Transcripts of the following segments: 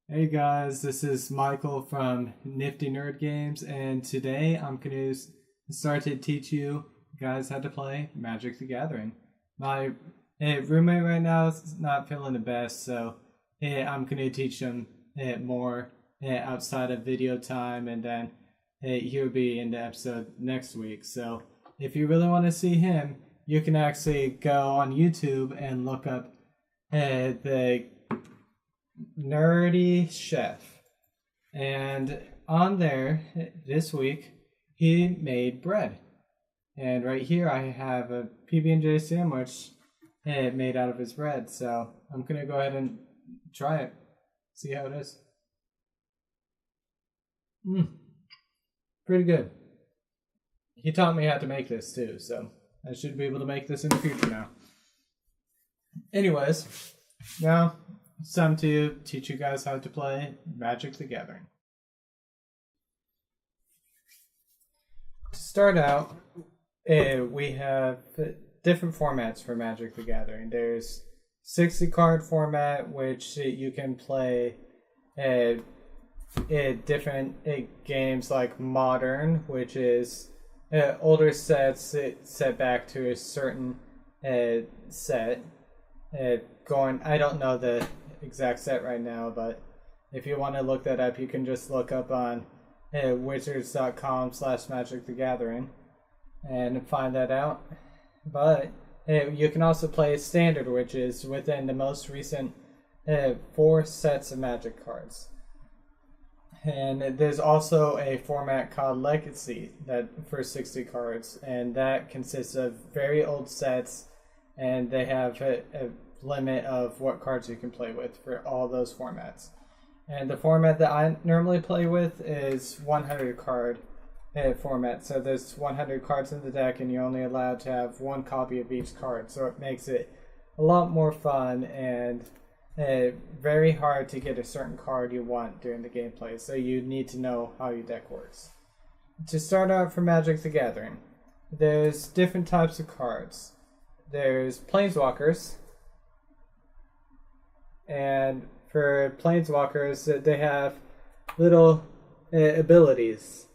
Hey guys, this is Michael from Nifty Nerd Games, and today I'm going to start to teach you guys how to play Magic the Gathering. My roommate right now is not feeling the best, so I'm going to teach him more outside of video time, and then he'll be in the episode next week. So if you really want to see him, you can actually go on YouTube and look up the Nerdy Chef. And on there this week, he made bread. And right here I have a PB&J sandwich made out of his bread. So I'm going to go ahead and try it. See how it is. Pretty good. He taught me how to make this too, so I should be able to make this in the future now. Anyways, now it's time to teach you guys how to play Magic the Gathering. To start out, we have different formats for Magic the Gathering. There's 60 card format, which you can play different games like Modern, which is older sets set back to a certain set. I don't know the exact set right now, but if you want to look that up, you can just look up on wizards.com/Magic the Gathering and find that out. But you can also play Standard, which is within the most recent 4 sets of Magic cards. And there's also a format called Legacy that for 60 cards, and that consists of very old sets, and they have a limit of what cards you can play with for all those formats. And the format that I normally play with is 100 card format. So there's 100 cards in the deck, and you're only allowed to have 1 copy of each card. So it makes it a lot more fun and very hard to get a certain card you want during the gameplay. So you need to know how your deck works. To start out for Magic the Gathering, there's different types of cards. There's Planeswalkers. And for Planeswalkers, they have little abilities.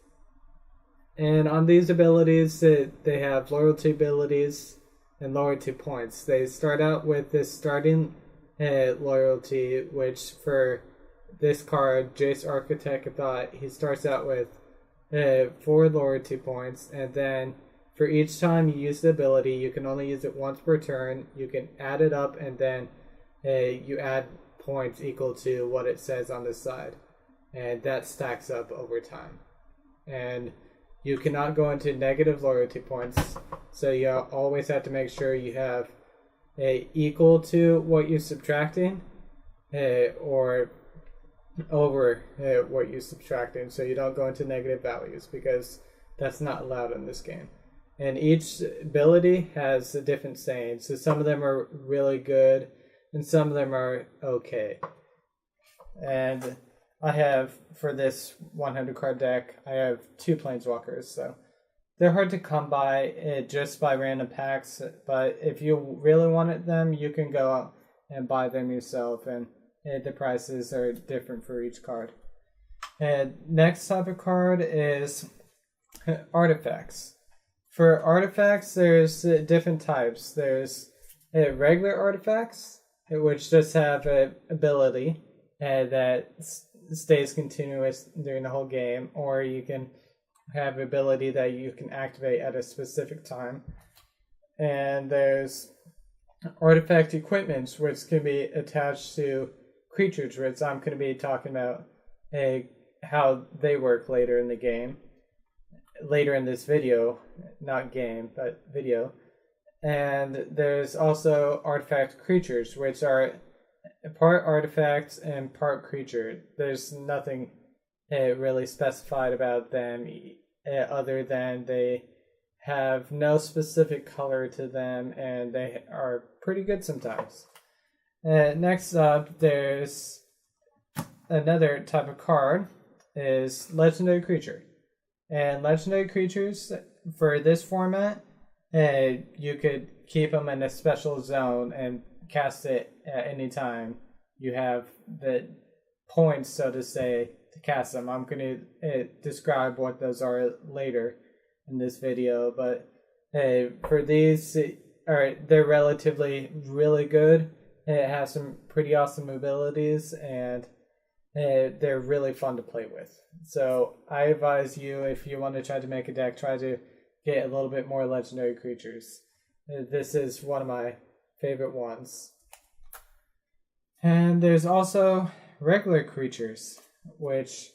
And on these abilities, they have loyalty abilities and loyalty points. They start out with this starting loyalty, which for this card, Jace Architect of Thought, he starts out with 4 loyalty points. And then for each time you use the ability, you can only use it once per turn. You can add it up, and then you add points equal to what it says on this side, and that stacks up over time. And you cannot go into negative loyalty points, so you always have to make sure you have equal to what you're subtracting or over what you're subtracting, so you don't go into negative values, because that's not allowed in this game. And each ability has a different saying, so some of them are really good and some of them are okay. And I have, for this 100 card deck, I have 2 Planeswalkers, so they're hard to come by just by random packs, but if you really wanted them, you can go out and buy them yourself, and the prices are different for each card. And next type of card is artifacts. For artifacts, there's different types. There's regular artifacts, which just have an ability that stays continuous during the whole game, or you can have an ability that you can activate at a specific time. And there's artifact equipments, which can be attached to creatures, which I'm going to be talking about how they work later in the game. Later in this video, not game, but video. And there's also artifact creatures, which are part artifacts and part creature. There's nothing really specified about them other than they have no specific color to them, and they are pretty good sometimes. Next up, there's another type of card, is Legendary Creature. And Legendary Creatures, for this format, you could keep them in a special zone and cast it at any time you have the points, so to say, to cast them. I'm going to describe what those are later in this video, but for these, they're relatively really good. It has some pretty awesome abilities, and they're really fun to play with. So I advise you, if you want to try to make a deck, try to get a little bit more legendary creatures. This is one of my favorite ones. And there's also regular creatures, which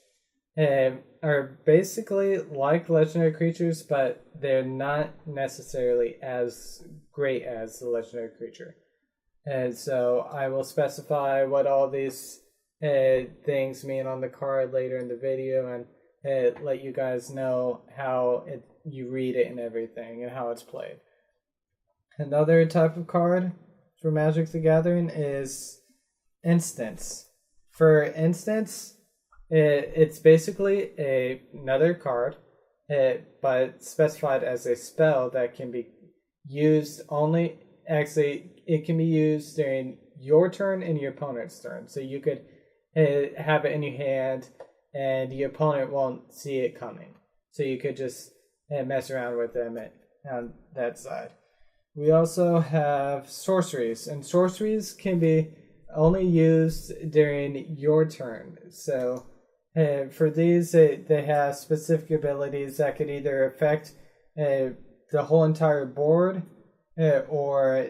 are basically like legendary creatures, but they're not necessarily as great as the legendary creature. And so I will specify what all these things mean on the card later in the video, and let you guys know how you read it and everything, and how it's played. Another type of card for Magic the Gathering is Instants. For Instants, it's basically another card, but specified as a spell that can be used only. Actually, it can be used during your turn and your opponent's turn. So you could have it in your hand, and the opponent won't see it coming. So you could just mess around with them on that side. We also have sorceries, and sorceries can be only used during your turn. So for these, they have specific abilities that could either affect the whole entire board, or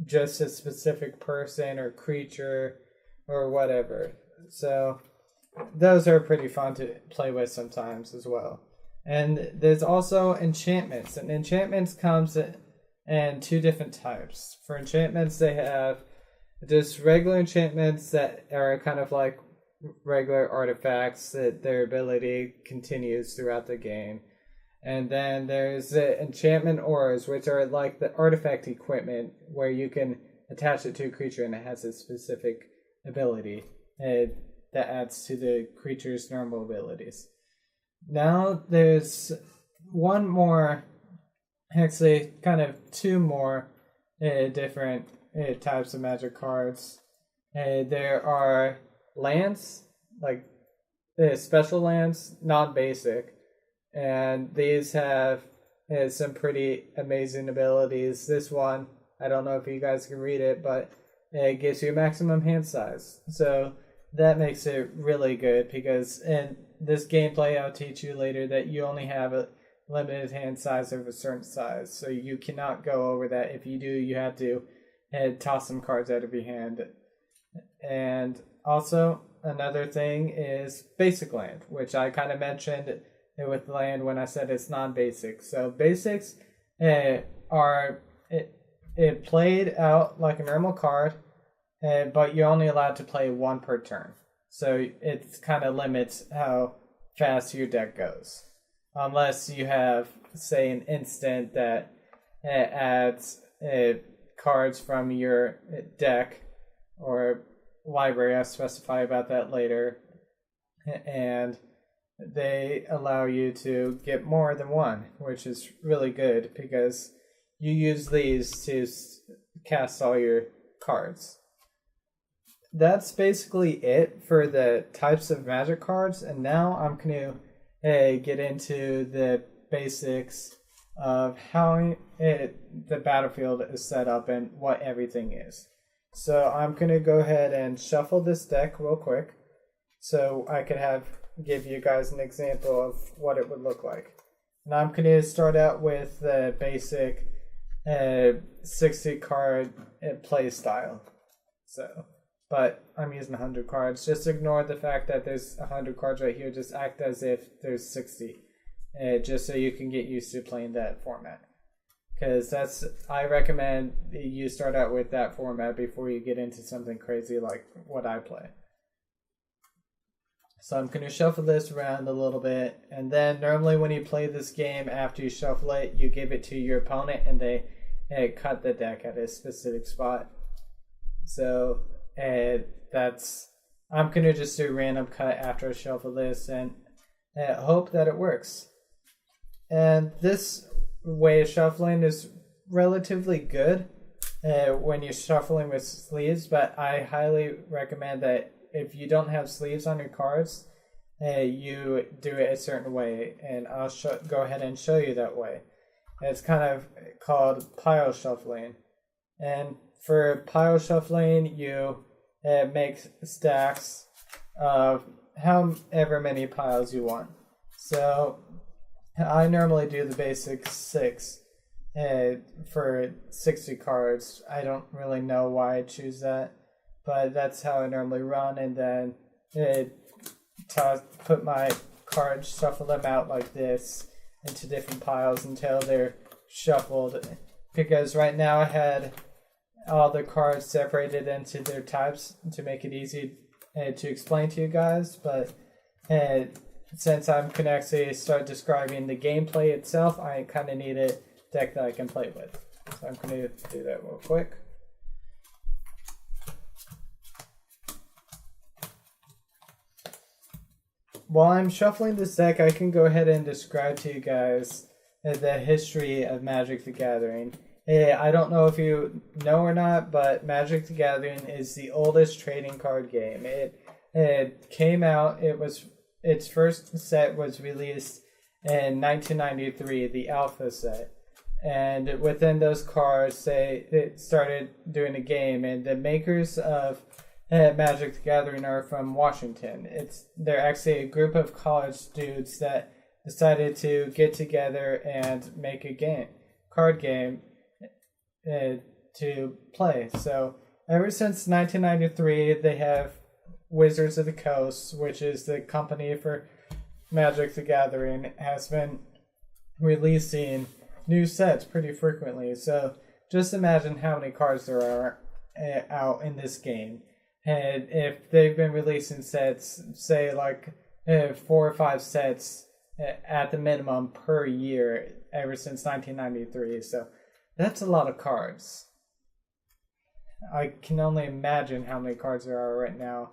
just a specific person or creature or whatever. So those are pretty fun to play with sometimes as well. And there's also enchantments, and enchantments comes in two different types. For enchantments, they have just regular enchantments that are kind of like regular artifacts, that their ability continues throughout the game. And then there's the enchantment auras, which are like the artifact equipment where you can attach it to a creature and it has a specific ability that adds to the creature's normal abilities. Now there's one more, actually kind of two more different types of Magic cards. There are lands, like special lands, non-basic. And these have some pretty amazing abilities. This one, I don't know if you guys can read it, but it gives you a maximum hand size. So that makes it really good, because in this gameplay I'll teach you later that you only have a limited hand size of a certain size. So you cannot go over that. If you do, you have to toss some cards out of your hand. And also another thing is basic land, which I kind of mentioned with land when I said it's non-basic. So basics are it played out like a normal card, but you're only allowed to play one per turn. So it kind of limits how fast your deck goes, unless you have, say, an instant that adds cards from your deck or library. I'll specify about that later. And they allow you to get more than one, which is really good, because you use these to cast all your cards. That's basically it for the types of Magic cards, and now I'm going to get into the basics of how the battlefield is set up and what everything is. So I'm going to go ahead and shuffle this deck real quick so I could give you guys an example of what it would look like. And I'm going to start out with the basic 60 card play style. But I'm using 100 cards. Just ignore the fact that there's 100 cards right here. Just act as if there's 60. Just so you can get used to playing that format. Because I recommend you start out with that format before you get into something crazy like what I play. So I'm going to shuffle this around a little bit, and then normally when you play this game, after you shuffle it, you give it to your opponent and they cut the deck at a specific spot. So I'm going to just do a random cut after I shuffle this and hope that it works. And this way of shuffling is relatively good when you're shuffling with sleeves, but I highly recommend that if you don't have sleeves on your cards, you do it a certain way, and I'll go ahead and show you that way. It's kind of called pile shuffling. And for pile shuffling, you make stacks of however many piles you want. So I normally do the basic 6 for 60 cards. I don't really know why I choose that, but that's how I normally run. And then put my cards, shuffle them out like this into different piles until they're shuffled. Because right now I had all the cards separated into their types to make it easy to explain to you guys, but since I'm going to actually start describing the gameplay itself, I kind of need a deck that I can play with. So I'm going to do that real quick. While I'm shuffling this deck, I can go ahead and describe to you guys the history of Magic the Gathering. I don't know if you know or not, but Magic the Gathering is the oldest trading card game. It came out, its first set was released in 1993, the Alpha set. And within those cards, it started doing a game, and the makers of Magic the Gathering are from Washington. They're actually a group of college dudes that decided to get together and make a card game to play. So ever since 1993, they have Wizards of the Coast, which is the company for Magic the Gathering, has been releasing new sets pretty frequently. So just imagine how many cards there are out in this game. And if they've been releasing sets, say like 4 or 5 sets at the minimum per year ever since 1993. So that's a lot of cards. I can only imagine how many cards there are right now.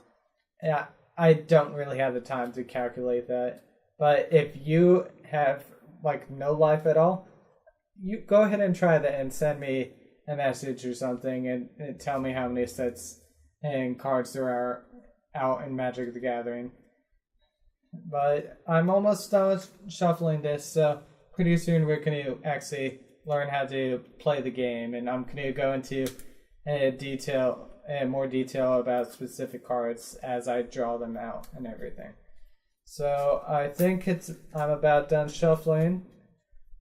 I don't really have the time to calculate that. But if you have like no life at all, you go ahead and try that and send me a message or something and tell me how many sets and cards there are out in Magic the Gathering. But I'm almost done with shuffling this, so pretty soon we're going to actually learn how to play the game, and I'm going to go into more detail about specific cards as I draw them out and everything. So I think I'm about done shuffling.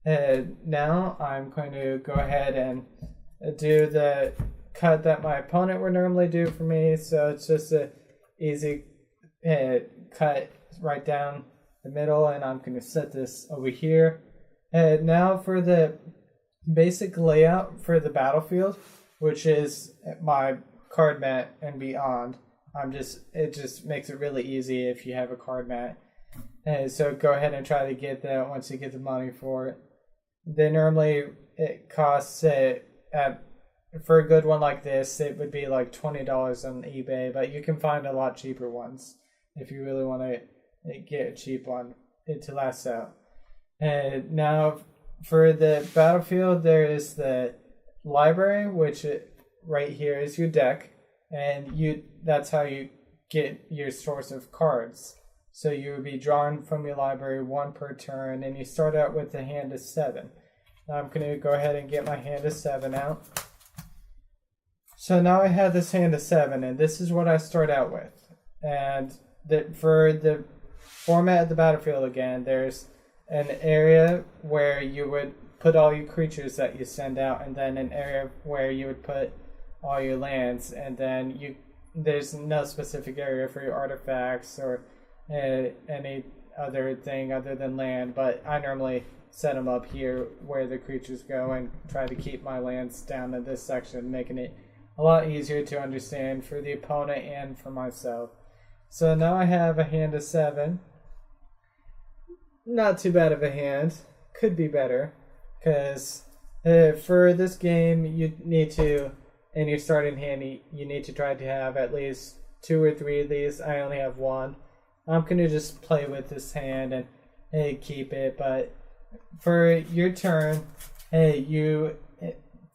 Now I'm going to go ahead and do the cut that my opponent would normally do for me. So it's just a easy cut right down the middle, and I'm going to set this over here. Now for the basic layout for the battlefield, which is my card mat and beyond. It just makes it really easy if you have a card mat. So go ahead and try to get that once you get the money for it. It costs for a good one like this, it would be like $20 on eBay, but you can find a lot cheaper ones if you really want to get a cheap one to last out. And now for the battlefield, there is the library, which right here is your deck, and that's how you get your source of cards. So you would be drawing from your library 1 per turn, and you start out with a hand of 7. Now I'm going to go ahead and get my hand of 7 out. So now I have this hand of 7, and this is what I start out with. And for the format of the battlefield again, there's an area where you would put all your creatures that you send out, and then an area where you would put all your lands, and then there's no specific area for your artifacts or any other thing other than land, but I normally set them up here where the creatures go and try to keep my lands down in this section, making it a lot easier to understand for the opponent and for myself. So now I have a hand of 7. Not too bad of a hand. Could be better, because for this game you need to, in your starting hand, you need to try to have at least 2 or 3 of these. I only have 1. I'm going to just play with this hand and keep it, but for your turn, you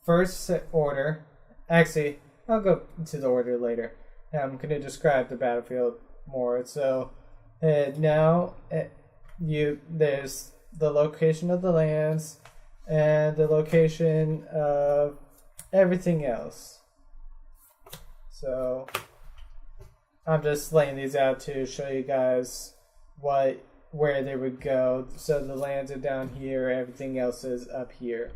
first order. Actually, I'll go to the order later. I'm going to describe the battlefield more. So now there's the location of the lands and the location of everything else. So I'm just laying these out to show you guys where they would go. So the lands are down here, everything else is up here.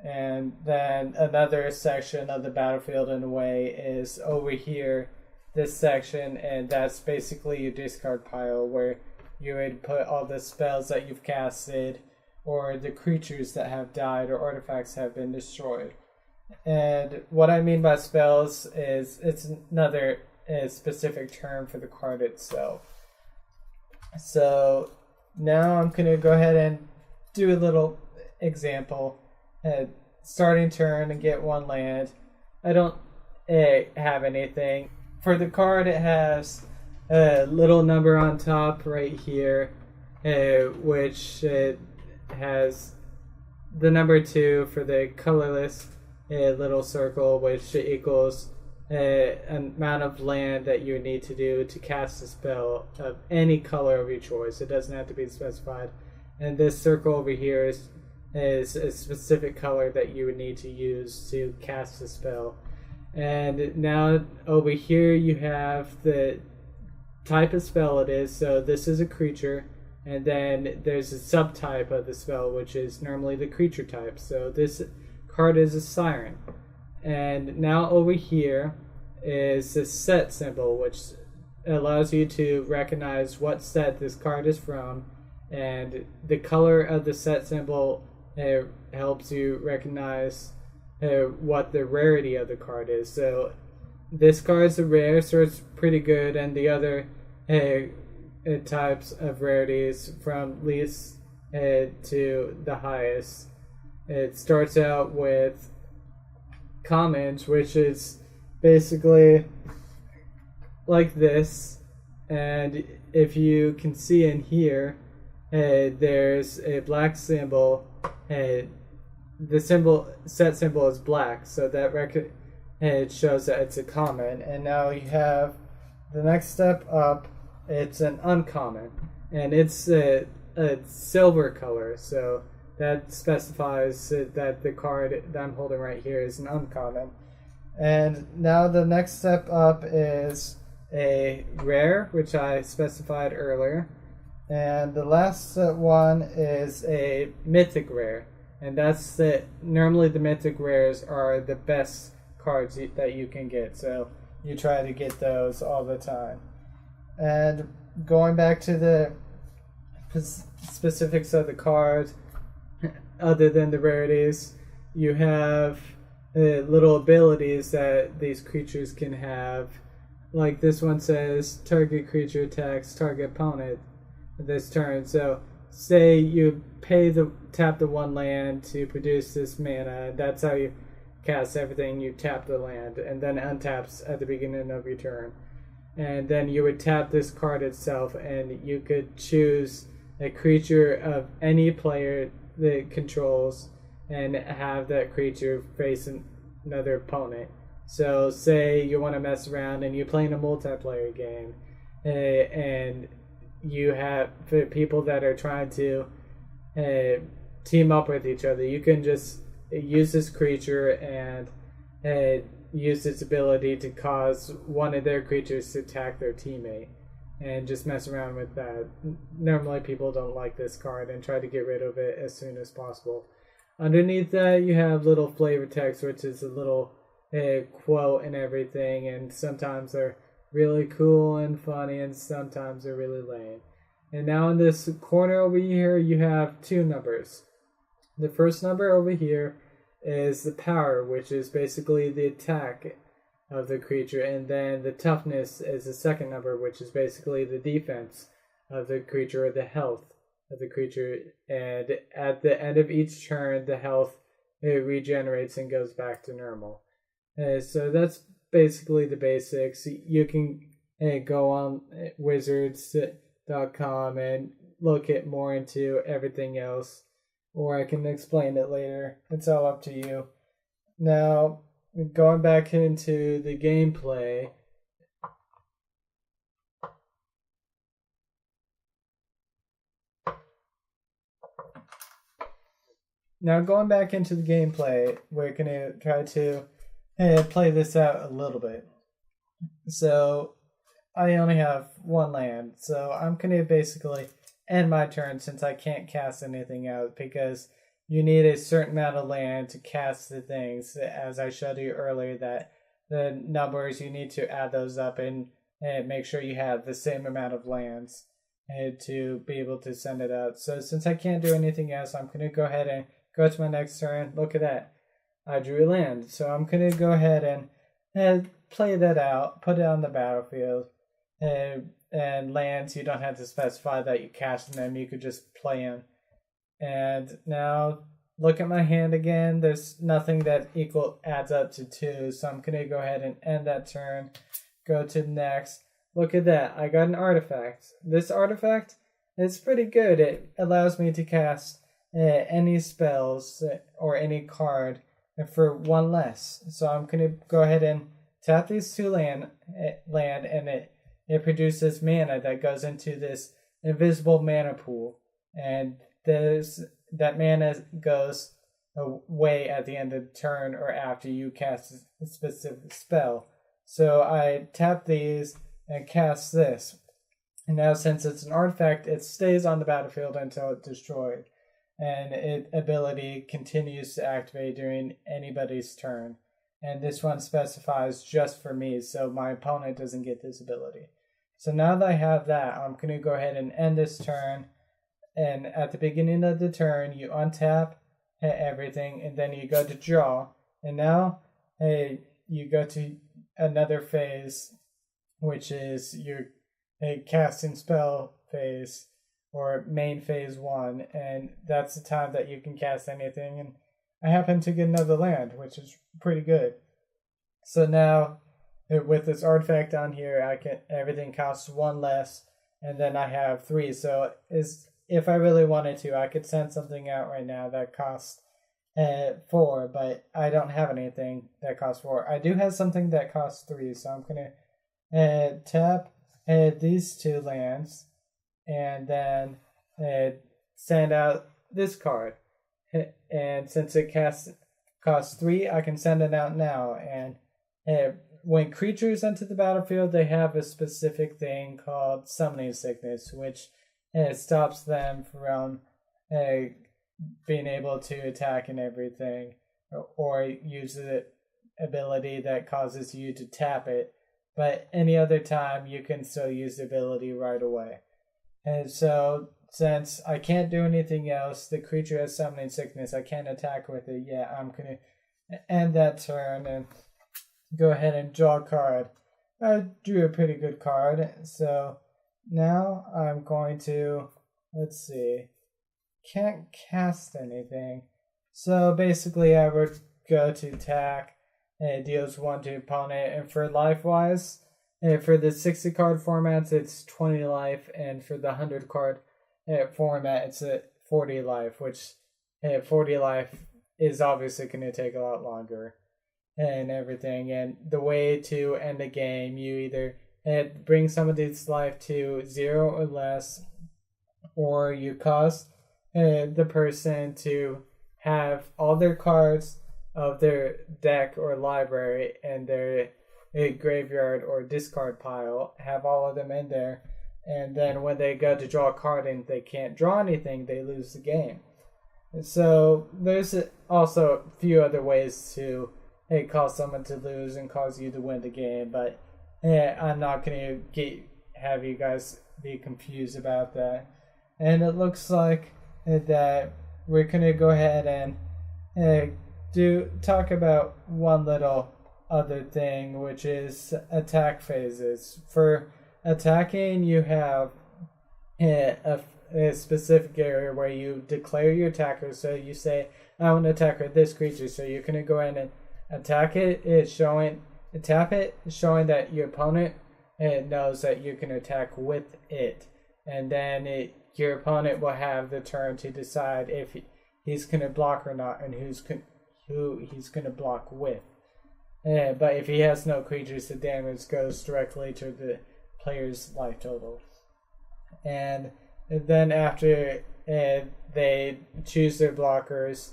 And then another section of the battlefield in a way is over here, this section, and that's basically your discard pile where you would put all the spells that you've casted or the creatures that have died or artifacts have been destroyed. And what I mean by spells is it's another specific term for the card itself. So now I'm going to go ahead and do a little example. Starting turn and get one land. I don't have anything. For the card, it has a little number on top right here, which has the number 2 for the colorless little circle, which equals amount of land that you need to do to cast a spell of any color of your choice. It doesn't have to be specified. And this circle over here is a specific color that you would need to use to cast a spell. And now over here you have the type of spell it is. So this is a creature, and then there's a subtype of the spell, which is normally the creature type. So this card is a siren. And now over here is the set symbol, which allows you to recognize what set this card is from, and the color of the set symbol helps you recognize what the rarity of the card is. So this card is a rare, so it's pretty good, and the other types of rarities from least to the highest. It starts out with commons, which is basically like this, and if you can see in here, there's a black symbol. The set symbol is black, so that it shows that it's a common. And now you have the next step up. It's an uncommon, and it's a silver color, so that specifies that the card that I'm holding right here is an uncommon. And now the next step up is a rare, which I specified earlier. And the last one is a mythic rare. And that's normally the mythic rares are the best cards that you can get. So you try to get those all the time. And going back to the specifics of the card, other than the rarities, you have little abilities that these creatures can have. Like this one says, target creature attacks target opponent this turn. So say you tap the one land to produce this mana, and that's how you cast everything. You tap the land, and then it untaps at the beginning of your turn. And then you would tap this card itself, and you could choose a creature of any player that controls and have that creature face another opponent. So say you want to mess around and you're playing a multiplayer game, and you have people that are trying to team up with each other. You can just use this creature and use its ability to cause one of their creatures to attack their teammate, and just mess around with that. Normally people don't like this card and try to get rid of it as soon as possible. Underneath that you have little flavor text, which is a little quote and everything, and sometimes they're really cool and funny, and sometimes they're really lame. And now in this corner over here you have two numbers. The first number over here is the power, which is basically the attack of the creature, and then the toughness is the second number, which is basically the defense of the creature, or the health of the creature. And at the end of each turn, the health regenerates and goes back to normal. So that's basically the basics. You can go on wizards.com and look at more into everything else, or I can explain it later. It's all up to you. Now, going back into the gameplay, Now going back into the gameplay, we're going to try to play this out a little bit. So I only have one land, so I'm going to basically end my turn since I can't cast anything out, because you need a certain amount of land to cast the things. As I showed you earlier, that the numbers, you need to add those up and make sure you have the same amount of lands to be able to send it out. So since I can't do anything else, I'm going to go ahead and go to my next turn. Look at that. I drew a land. So I'm going to go ahead and play that out, put it on the battlefield. And lands, you don't have to specify that you cast them. You could just play them. And now look at my hand again. There's nothing that adds up to 2. So I'm going to go ahead and end that turn. Go to next. Look at that. I got an artifact. This artifact is pretty good. It allows me to cast any spells or any card for 1 less. So I'm going to go ahead and tap these 2 land and it produces mana that goes into this invisible mana pool. And that mana goes away at the end of the turn or after you cast a specific spell. So I tap these and cast this. And now since it's an artifact, it stays on the battlefield until it's destroyed. And its ability continues to activate during anybody's turn. And this one specifies just for me, so my opponent doesn't get this ability. So now that I have that, I'm going to go ahead and end this turn. And at the beginning of the turn, you untap everything, and then you go to draw. And now you go to another phase, which is your casting spell phase, or main phase 1. And that's the time that you can cast anything. And I happen to get another land, which is pretty good. So now, with this artifact on here, everything costs 1 less, and then I have 3. So if I really wanted to, I could send something out right now that costs 4, but I don't have anything that costs 4. I do have something that costs 3, so I'm gonna tap these 2 lands, and then send out this card. And since it costs 3, I can send it out now. And when creatures enter the battlefield, they have a specific thing called Summoning Sickness, which stops them from being able to attack and everything, or use the ability that causes you to tap it. But any other time, you can still use the ability right away. And so, since I can't do anything else, the creature has Summoning Sickness, I can't attack with it yet. I'm going to end that turn and go ahead and draw a card. I drew a pretty good card, so now I'm going to, let's see, can't cast anything. So basically I would go to attack, and it deals 1 to opponent, and for life-wise, for the 60 card formats, it's 20 life, and for the 100 card format, it's a 40 life, which 40 life is obviously going to take a lot longer and everything. And the way to end the game, you either bring somebody's life to 0 or less, or you cause the person to have all their cards of their deck or library and their graveyard or discard pile, have all of them in there, and then when they go to draw a card and they can't draw anything, they lose the game. So there's also a few other ways to cause someone to lose and cause you to win the game, but I'm not going to have you guys be confused about that. And it looks like that we're going to go ahead and talk about one little other thing, which is attack phases. For attacking, you have a specific area where you declare your attacker. So you say, I want to attack this creature, so you're going to go in and attack it. Tap it, showing that your opponent knows that you can attack with it. And then your opponent will have the turn to decide if he's going to block or not, and who he's going to block with. But if he has no creatures, the damage goes directly to the player's life total. And then after they choose their blockers,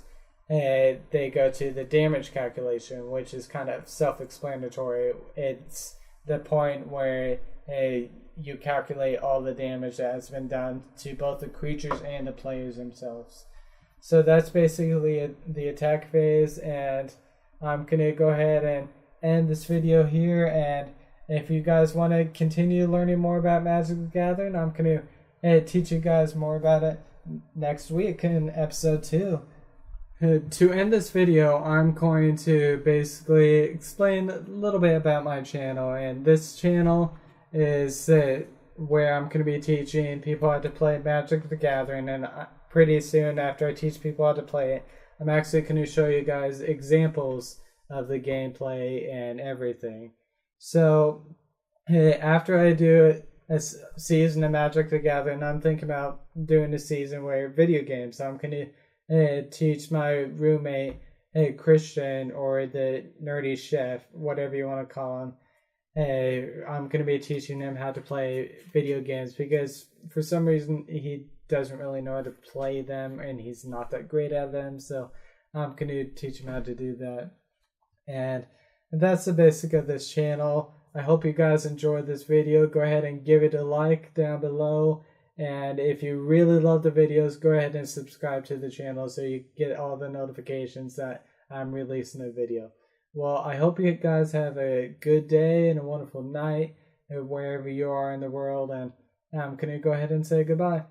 they go to the damage calculation, which is kind of self-explanatory. It's the point where you calculate all the damage that has been done to both the creatures and the players themselves. So that's basically the attack phase, and I'm going to go ahead and end this video here. And if you guys want to continue learning more about Magic the Gathering, I'm going to teach you guys more about it next week in episode 2. To end this video, I'm going to basically explain a little bit about my channel. And this channel is where I'm going to be teaching people how to play Magic the Gathering. And pretty soon after I teach people how to play it, I'm actually going to show you guys examples of the gameplay and everything. So after I do a season of Magic the Gathering, I'm thinking about doing a season where video games. So I'm going to teach my roommate, Christian, or the nerdy chef, whatever you want to call him. I'm going to be teaching him how to play video games because for some reason he doesn't really know how to play them and he's not that great at them. So I'm going to teach him how to do that. And that's the basic of this channel. I hope you guys enjoyed this video. Go ahead and give it a like down below. And if you really love the videos, go ahead and subscribe to the channel so you get all the notifications that I'm releasing a video. Well, I hope you guys have a good day and a wonderful night wherever you are in the world. And I'm going to go ahead and say goodbye.